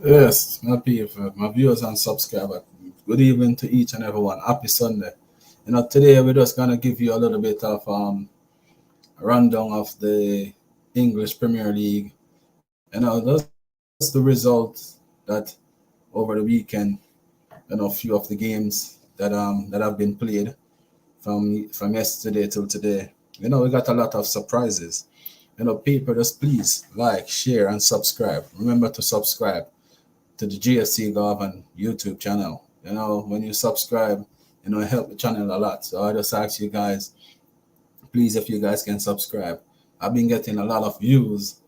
Yes, my people, my viewers and subscribers. Good evening to each and everyone. Happy Sunday. Today we're just gonna give you a little bit of rundown of the English Premier League. That's the result that over the weekend. A few of the games that have been played from yesterday till today. We got a lot of surprises. People, just please like, share, and subscribe. Remember to subscribe to the GSC Govern YouTube channel. When you subscribe, it helps the channel a lot. So I just ask you guys, please, if you guys can subscribe. I've been getting a lot of views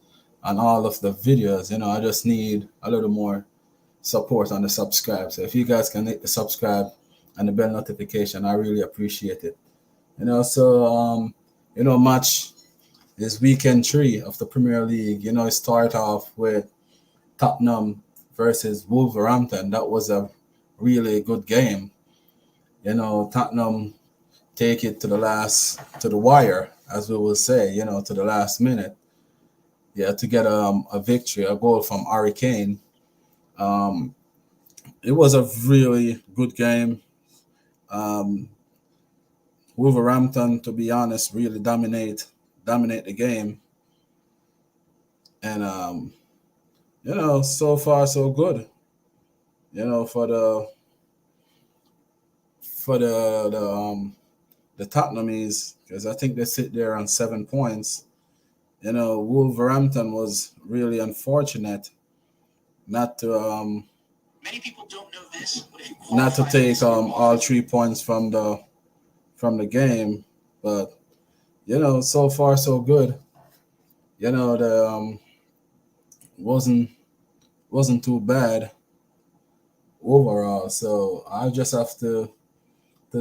on all of the videos. I just need a little more support on the subscribe. So if you guys can hit the subscribe and the bell notification, I really appreciate it. Match is weekend 3 of the Premier League. It start off with Tottenham versus Wolverhampton. That was a really good game. Tottenham take it to the wire, as we will say, to the last minute. Yeah, to get a victory, a goal from Harry Kane. Um, it was a really good game. Um, Wolverhampton, to be honest, really dominate the game, and so far so good. For the Tottenhamies, because I think they sit there on 7 points. Wolverhampton was really unfortunate not to Many people don't know this, but if you not to qualify for take this, all 3 points from the game, but so far so good. The wasn't wasn't too bad overall. So I just have to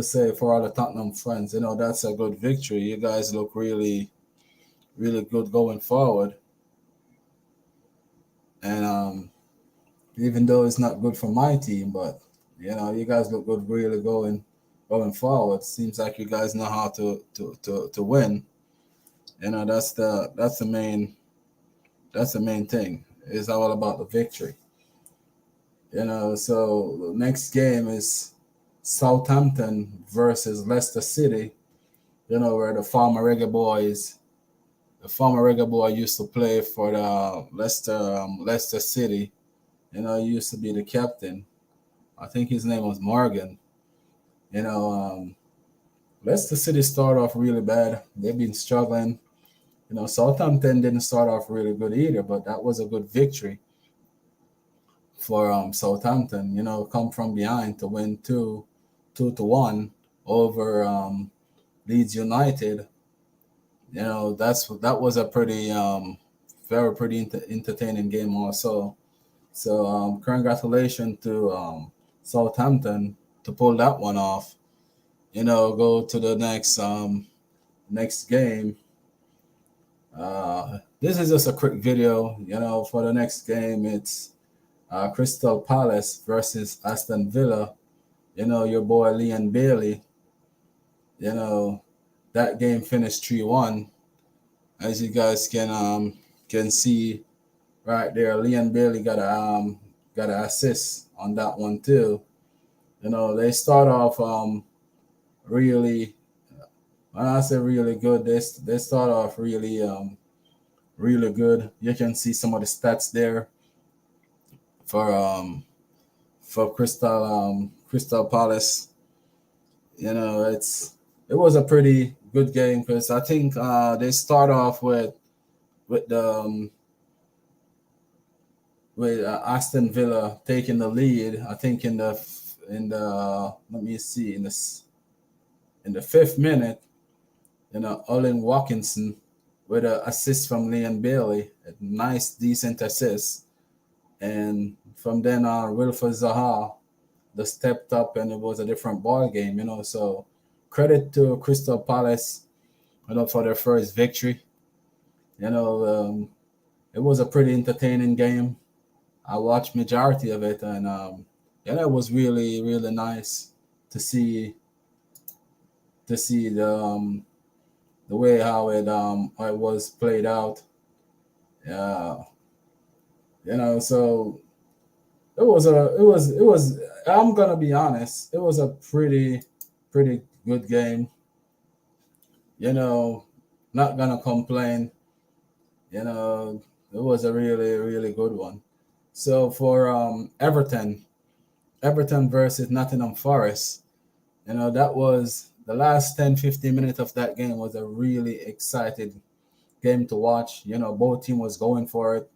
say for all the Tottenham fans, that's a good victory. You guys look really good going forward, and even though it's not good for my team, but you guys look good really going forward. Seems like you guys know how to win. That's the main thing. It's all about the victory. So the next game is Southampton versus Leicester City. Where the former Reggae boy used to play for the Leicester City. He used to be the captain. I think his name was Morgan. You know, um, Leicester City started off really bad. They've been struggling. Southampton didn't start off really good either, but that was a good victory for Southampton. Come from behind to win 2-1 over Leeds United. That was a pretty entertaining game also. So congratulations to Southampton to pull that one off. Go to the next game. This is just a quick video. For the next game, it's Crystal Palace versus Aston Villa. Your boy Leon Bailey. You know, that game finished 3-1. As you guys can see right there, Leon Bailey got an assist on that one too. They start off really, when I say really good, they start off really good. You can see some of the stats there for Crystal Palace. It was a pretty good game because I think they start off with the with Aston Villa taking the lead. I think in the let me see, in the 5th minute, Olin Watkinson with an assist from Leon Bailey, a nice decent assist, and from then on Wilfred Zaha the stepped up and it was a different ball game. So credit to Crystal Palace, for their first victory. You know, um, it was a pretty entertaining game. I watched majority of it, and yeah, it was really nice to see the way how it was played out. Yeah, so it was. I'm gonna be honest. It was a pretty good game. You know, not gonna complain. You know, it was a really good one. So for Everton versus Nottingham Forest, that was the last 10-15 minutes of that game was a really excited game to watch. Both team was going for it.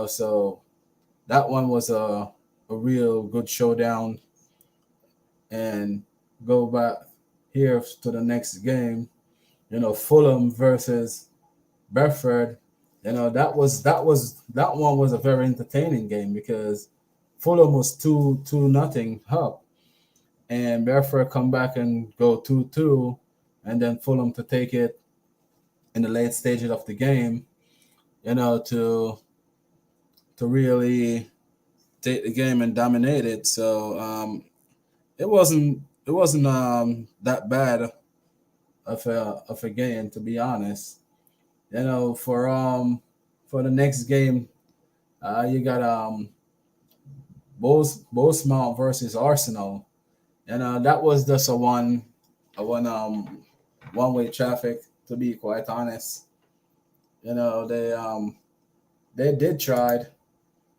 So that one was a real good showdown. And go back here to the next game. Fulham versus Bedford. That one was a very entertaining game because Fulham was 2-0 up, and Bedford come back and go 2-2, and then Fulham to take it in the late stages of the game. To really take the game and dominate it. So it wasn't that bad of a game, to be honest. For the next game, you got Bournemouth versus Arsenal. That was just a one way traffic, to be quite honest. They did try,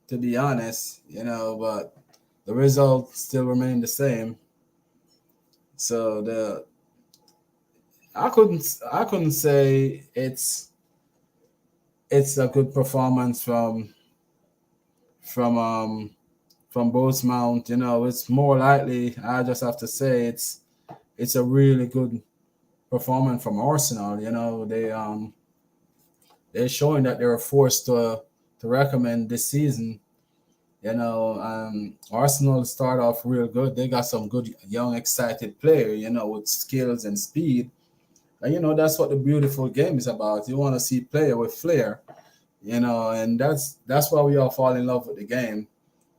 to be honest, but the result still remained the same. So I couldn't say it's a good performance from um from Bournemouth. It's more likely, I just have to say, it's a really good performance from Arsenal. They're showing that they're forced to recommend this season. Arsenal start off real good. They got some good young excited player, with skills and speed. And that's what the beautiful game is about. You want to see player with flair, and that's why we all fall in love with the game.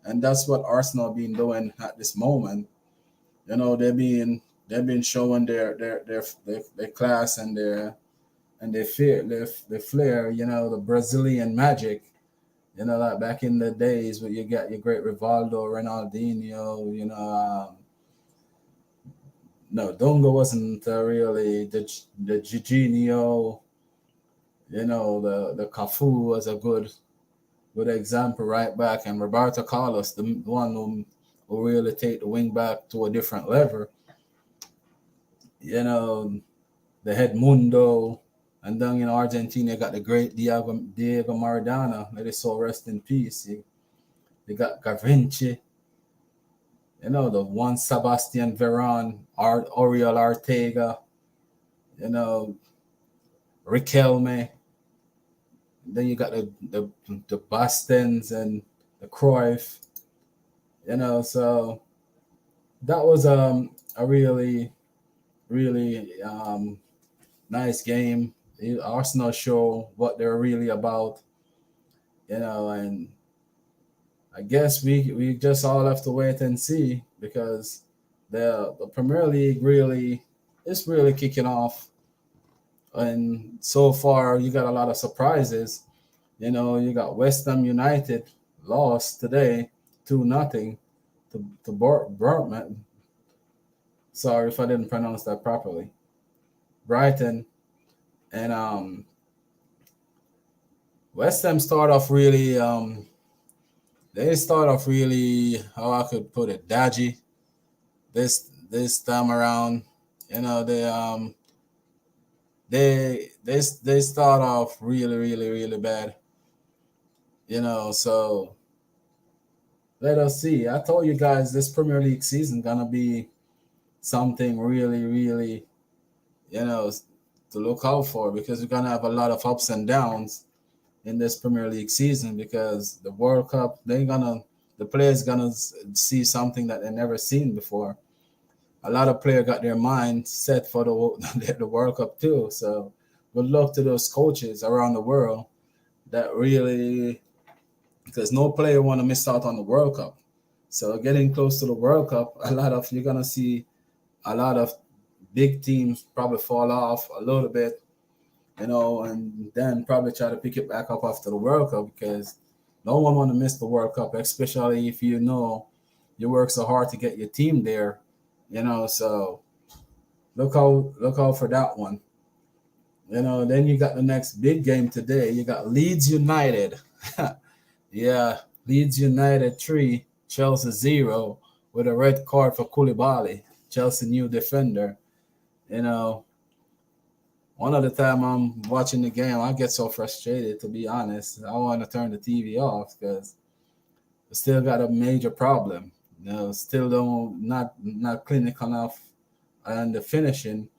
And that's what Arsenal been doing at this moment. They've been showing their class and their flair. The Brazilian magic. Like back in the days where you got your great Rivaldo, Ronaldinho. No, Dunga wasn't really the Jorginho. The Cafu was a good example right back, and Roberto Carlos, the one who really take the wing back to a different level. You know, the head Mundo, and then Argentina got the great Diego Maradona. Let his soul rest in peace. They got Gavinci. The one Sebastian Veron, Oriol Ortega. Riquelme. Then you got the Bastens and the Cruyff. So that was a really nice game. Arsenal show what they're really about. And I guess we just all have to wait and see, because the Premier League really is really kicking off, and so far you got a lot of surprises. You got West Ham United lost today 2-0 to Bournemouth. Sorry if I didn't pronounce that properly. Brighton. And West Ham start off really. They start off really, how I could put it, dodgy. This time around, they start off really bad. So let us see. I told you guys this Premier League season gonna be something really, you know, to look out for, because we're gonna have a lot of ups and downs in this Premier League season, because the World Cup, the players gonna see something that they never seen before. A lot of players got their mind set for the World Cup too. So good luck to those coaches around the world that really, because no player want to miss out on the World Cup. So getting close to the World Cup, you're gonna see a lot of big teams probably fall off a little bit, and then probably try to pick it back up after the World Cup, because No one want to miss the World Cup, especially if you know you work so hard to get your team there. So look out for that one. Then you got the next big game today. You got Leeds United. Yeah, Leeds United 3, Chelsea 0 with a red card for Koulibaly, Chelsea new defender. You know, one of the time I'm watching the game, I get so frustrated, to be honest. I want to turn the TV off because we still got a major problem. Still don't not clinical enough and the finishing.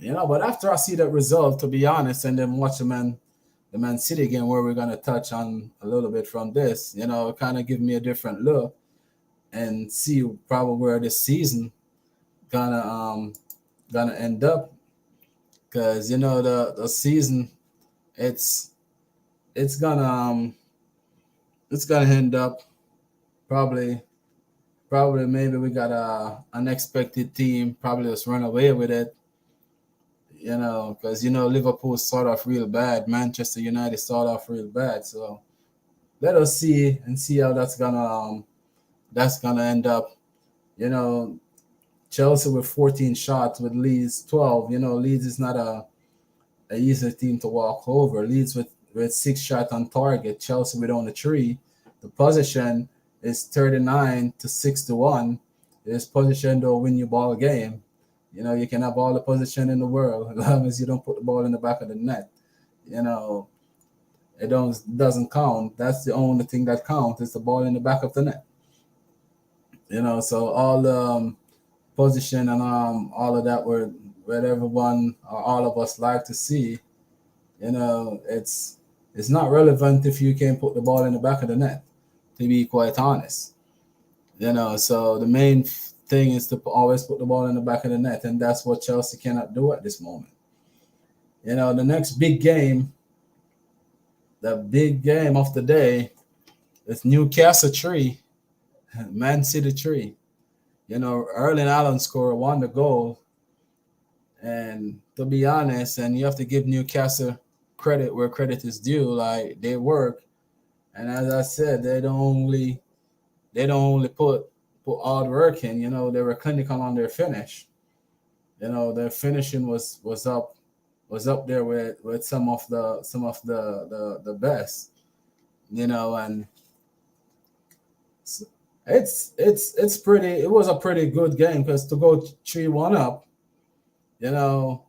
But after I see that result, to be honest, and then watch the Man City game where we're gonna touch on a little bit from this, it kind of give me a different look and see probably where this season gonna um gonna end up. Because the season it's it's gonna um it's gonna end up probably maybe we got a unexpected team probably just run away with it. Because Liverpool start off real bad, Manchester United start off real bad. So let us see how that's gonna end up. You know, Chelsea with 14 shots with Leeds 12. Leeds is not a easy team to walk over. Leeds with 6 shots on target, Chelsea with only 3. The position is 39 to 6-1. This position don't win you ball game. You can have all the position in the world as long as you don't put the ball in the back of the net. You know, it doesn't count. That's the only thing that counts is the ball in the back of the net. So all the position and all of that where everyone or all of us like to see, it's not relevant if you can't put the ball in the back of the net, to be quite honest. So the main thing is to always put the ball in the back of the net, and that's what Chelsea cannot do at this moment. The next big game, the big game of the day, is Newcastle 3, Man City 3. Erling Haaland scored, won the goal, and to be honest, and you have to give Newcastle credit where credit is due. Like they work, and as I said, they don't only put hard work in. They were clinical on their finish. Their finishing was up there with some of the best. And it was a pretty good game because to go 3-1 up, you know,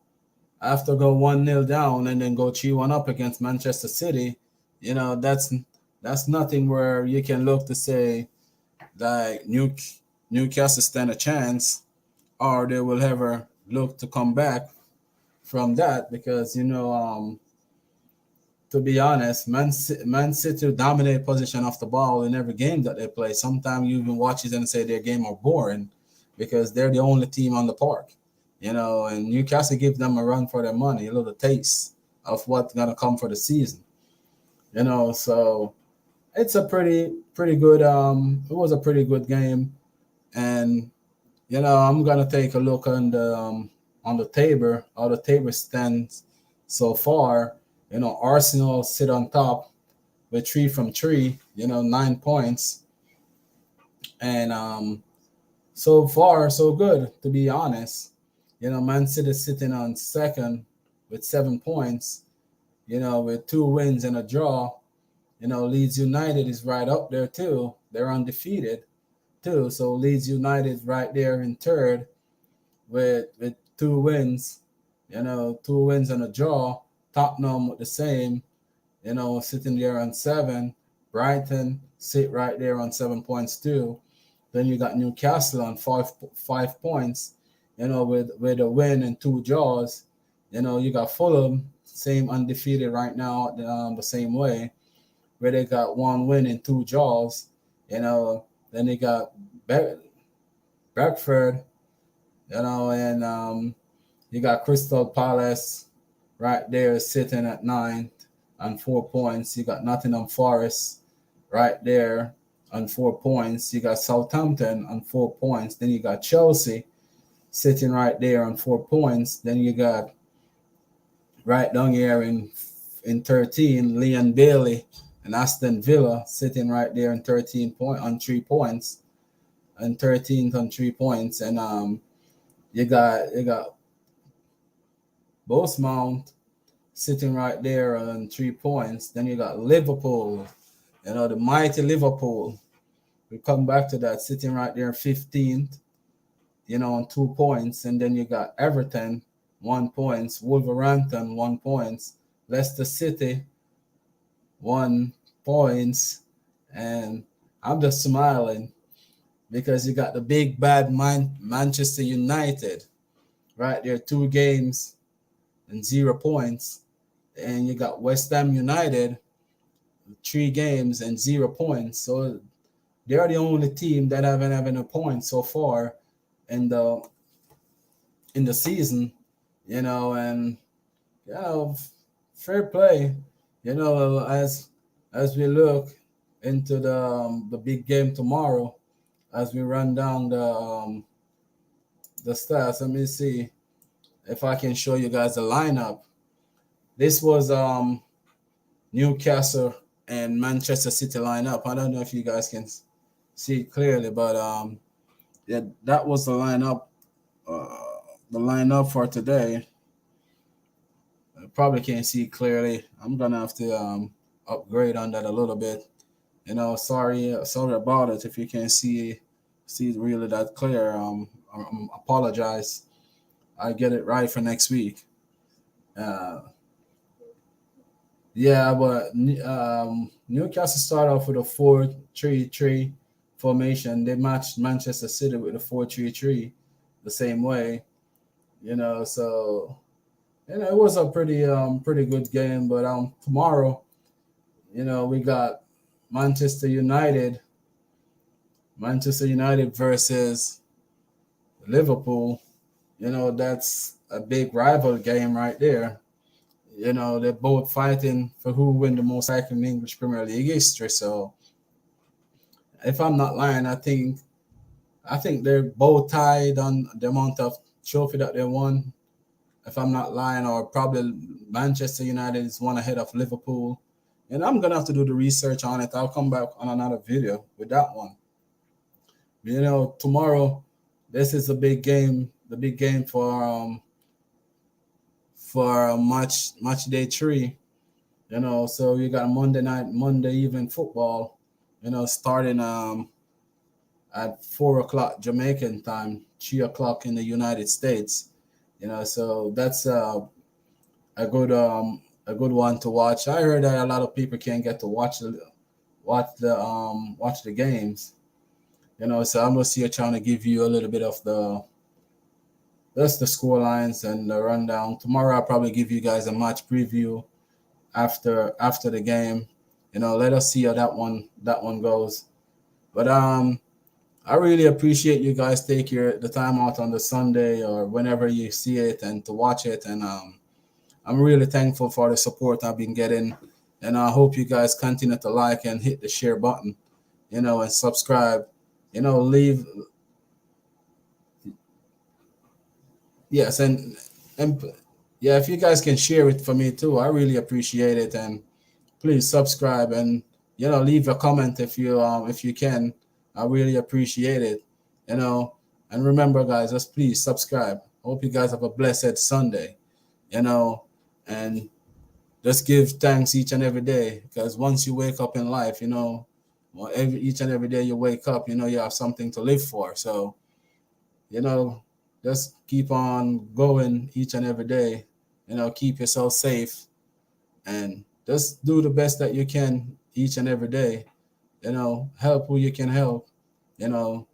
after go 1-0 down and then go 3-1 up against Manchester City, that's nothing where you can look to say like Newcastle stand a chance or they will ever look to come back from that because to be honest, Man City dominate position off the ball in every game that they play. Sometimes you even watch it and say their game are boring because they're the only team on the park. And Newcastle gives them a run for their money, a little taste of what's gonna come for the season. So it's a pretty good it was a pretty good game. And I'm gonna take a look on the table, how the table stands so far. Arsenal sit on top with 3 from 3, 9 points. And so far so good, to be honest. Man City sitting on second with 7 points, with 2 wins and a draw. Leeds United is right up there too. They're undefeated too. So Leeds United right there in third with 2 wins, 2 wins and a draw. Tottenham with the same, sitting there on 7. Brighton sit right there on 7 points too. Then you got Newcastle on 5 points, with a win and 2 draws. You got Fulham, same undefeated right now, the same way, where they got 1 win and 2 draws. Then they got Beckford, and you got Crystal Palace right there sitting at 9 on 4 points. You got Nottingham Forest right there on 4 points. You got Southampton on 4 points. Then you got Chelsea sitting right there on 4 points. Then you got right down here in 13, Leon Bailey and Aston Villa sitting right there in 3 points, and 13th on 3 points, and you got Bournemouth sitting right there on 3 points. Then you got Liverpool, the mighty Liverpool. We come back to that, sitting right there 15th, on 2 points. And then you got Everton, 1 point, Wolverhampton, 1 point, Leicester City, 1 point. And I'm just smiling because you got the big bad Manchester United right there, 2 games and 0 points. And you got West Ham United, 3 games and 0 points. So they're the only team that haven't having a point so far in the season, and fair play, as we look into the big game tomorrow, as we run down the stats. Let me see if I can show you guys the lineup. This was Newcastle and Manchester City lineup. I don't know if you guys can see it clearly, but yeah, that was the lineup. The lineup for today. I probably can't see it clearly. I'm gonna have to upgrade on that a little bit. Sorry about it if you can't see it really that clear. Apologize. I get it right for next week. Uh, Yeah, but Newcastle started off with a 4-3-3 formation. They matched Manchester City with a 4-3-3 the same way. So it was a pretty good game. But tomorrow, we got Manchester United, Manchester United versus Liverpool. That's a big rival game right there. They're both fighting for who win the most title in English Premier League history. So, if I'm not lying, I think they're both tied on the amount of trophy that they won. If I'm not lying, or probably Manchester United is one ahead of Liverpool. And I'm gonna have to do the research on it. I'll come back on another video with that one. Tomorrow, this is a big game. The big game for match day 3. So you got Monday evening football, starting at 4 o'clock Jamaican time, 3 o'clock in the United States. So that's a good one to watch. I heard that a lot of people can't get to watch the games. So I'm just here trying to give you a little bit of that's the score lines and the rundown. Tomorrow I'll probably give you guys a match preview after the game. Let us see how that one goes. But I really appreciate you guys take the time out on the Sunday or whenever you see it and to watch it. And I'm really thankful for the support I've been getting. And I hope you guys continue to like and hit the share button, and subscribe. Leave. Yes, and yeah, if you guys can share it for me too, I really appreciate it. And please subscribe and leave a comment if you can. I really appreciate it. And remember, guys, just please subscribe. Hope you guys have a blessed Sunday. And just give thanks each and every day, because once you wake up in life, each and every day you wake up, you have something to live for. So, just keep on going each and every day. Keep yourself safe and just do the best that you can each and every day. Help who you can help, and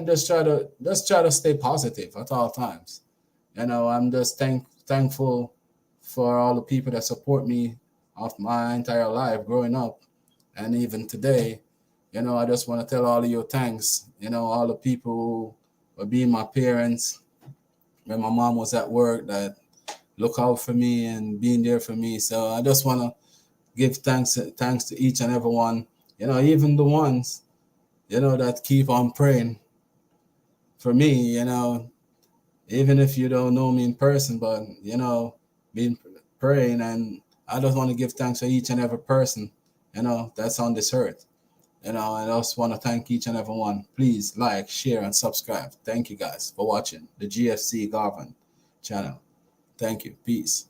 just try to stay positive at all times. I'm just thankful for all the people that support me of my entire life growing up and even today. I just want to tell all of you thanks. All the people who were being my parents when my mom was at work, that look out for me and being there for me. So I just want to give thanks to each and every one, even the ones, that keep on praying for me, even if you don't know me in person, but, been praying. And I just want to give thanks to each and every person, that's on this earth. And I just want to thank each and every one. Please like, share, and subscribe. Thank you guys for watching the GFC Garvin channel. Thank you. Peace.